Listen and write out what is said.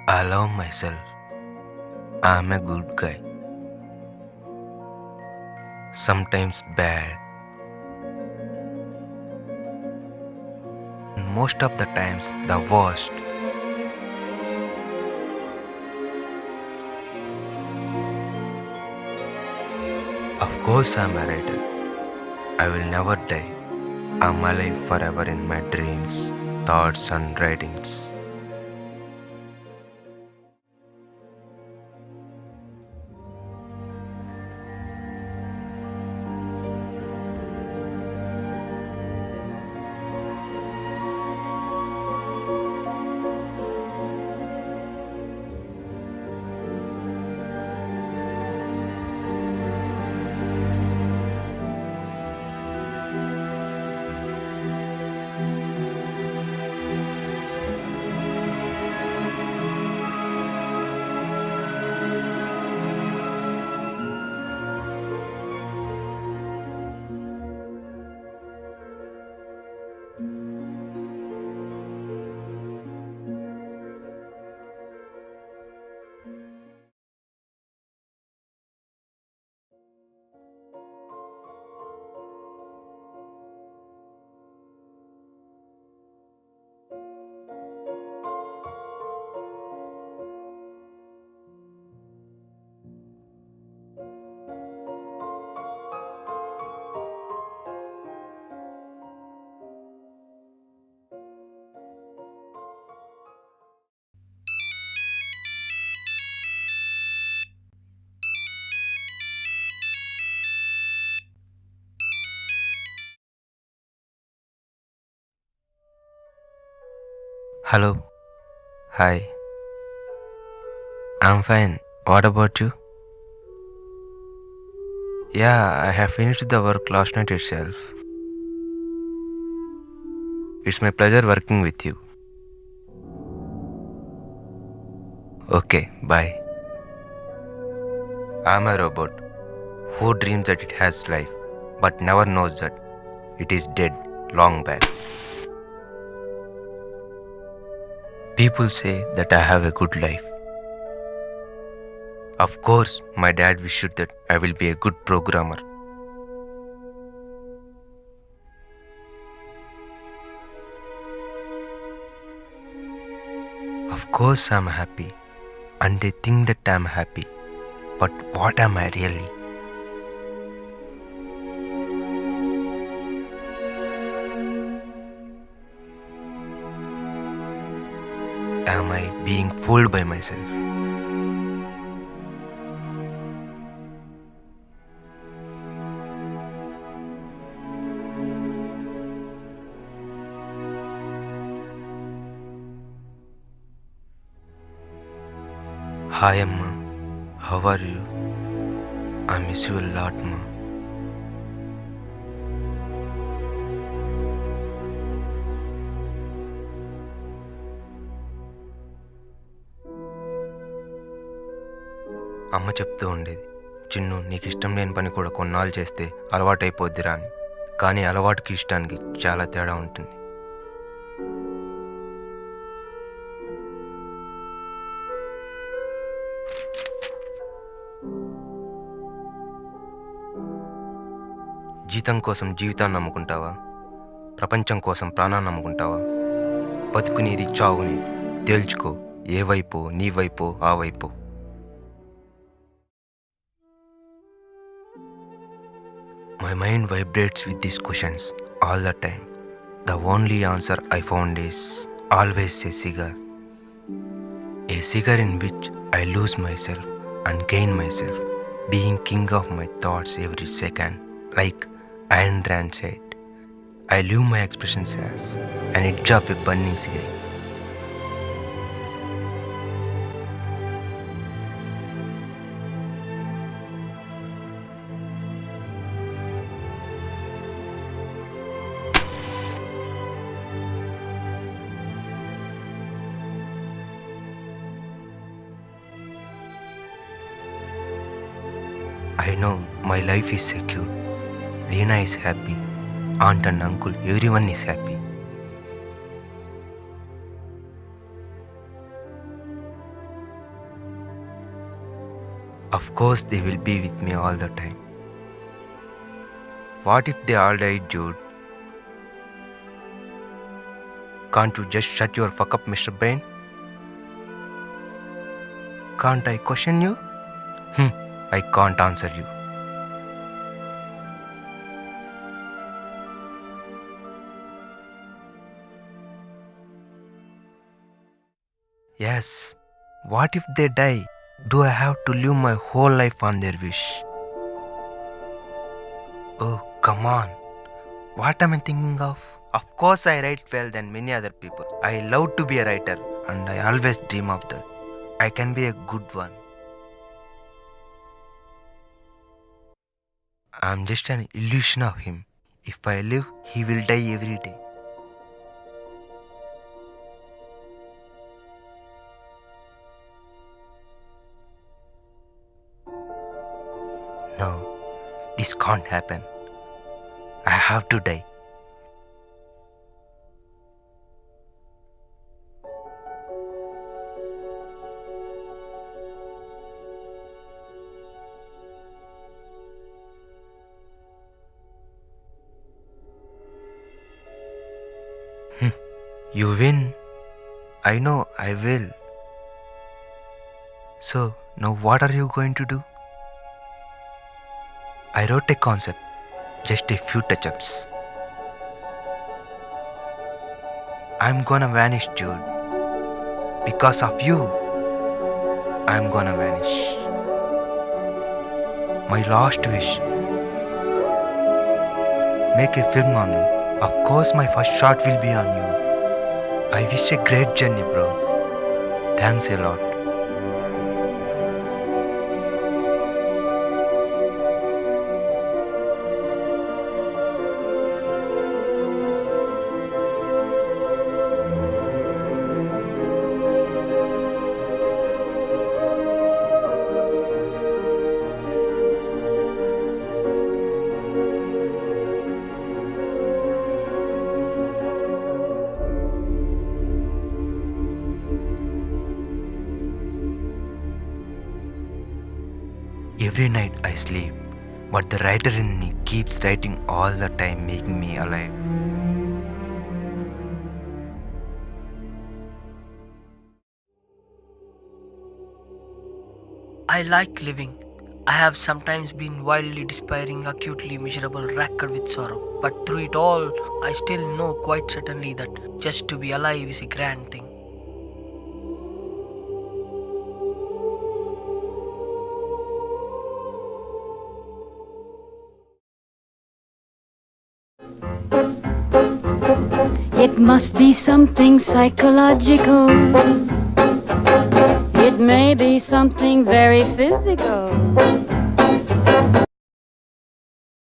I love myself. I'm a good guy. Sometimes bad. Most of the times, the worst. Of course, I'm a writer. I will never die. I'm alive forever in my dreams, thoughts, and writings. Hello. Hi. I'm fine. What about you? Yeah, I have finished the work last night itself. It's my pleasure working with you. Okay, bye. I'm a robot who dreams that it has life, but never knows that it is dead long back. People say that I have a good life. Of course, my dad wished that I will be a good programmer. Of course, I'm happy, and they think that I'm happy. But what am I really? Am I being fooled by myself? Hi Amma, how are you? I miss you a lot, Ma. అమ్మ చెప్తూ ఉండేది, చిన్ను నీకు ఇష్టం లేని పని కూడా కొన్నాళ్ళు చేస్తే అలవాటైపోద్దిరా అని. కానీ అలవాటుకి ఇష్టానికి చాలా తేడా ఉంటుంది. జీతం కోసం జీవితాన్ని నమ్ముకుంటావా? ప్రపంచం కోసం ప్రాణాన్ని నమ్ముకుంటావా? బతుకునేది చావునేది, తేల్చుకో. ఏ వైపు, నీ వైపు, ఆ వైపు. My mind vibrates with these questions all the time. The only answer I found is always a cigar. A cigar in which I lose myself and gain myself, being king of my thoughts every second. Like Ayn Rand said, I live my expressions as an edge of a burning cigarette. I know my life is secure. Lena is happy. Aunt and uncle, everyone is happy. Of course, they will be with me all the time. What if they all died, dude? Can't you just shut your fuck up, Mr. Bain? Can't I question you? I can't answer you. Yes, what if they die? Do I have to live my whole life on their wish? Oh, come on. What am I thinking of? Of course, I write well than many other people. I love to be a writer and I always dream of that. I can be a good one. I'm just an illusion of him. If I live, he will die every day. No, this can't happen. I have to die. You win. I know I will. So, now what are you going to do? I wrote a concept, just a few touch-ups. I'm gonna vanish, dude. Because of you, I'm gonna vanish. My last wish. Make a film on me. Of course, my first shot will be on you. I wish a great journey, bro. Thanks a lot. Every night I sleep, but the writer in me keeps writing all the time, making me alive. I like living. I have sometimes been wildly despairing, acutely miserable, racked with sorrow. But through it all, I still know quite certainly that just to be alive is a grand thing. It must be something psychological. It may be something very physical.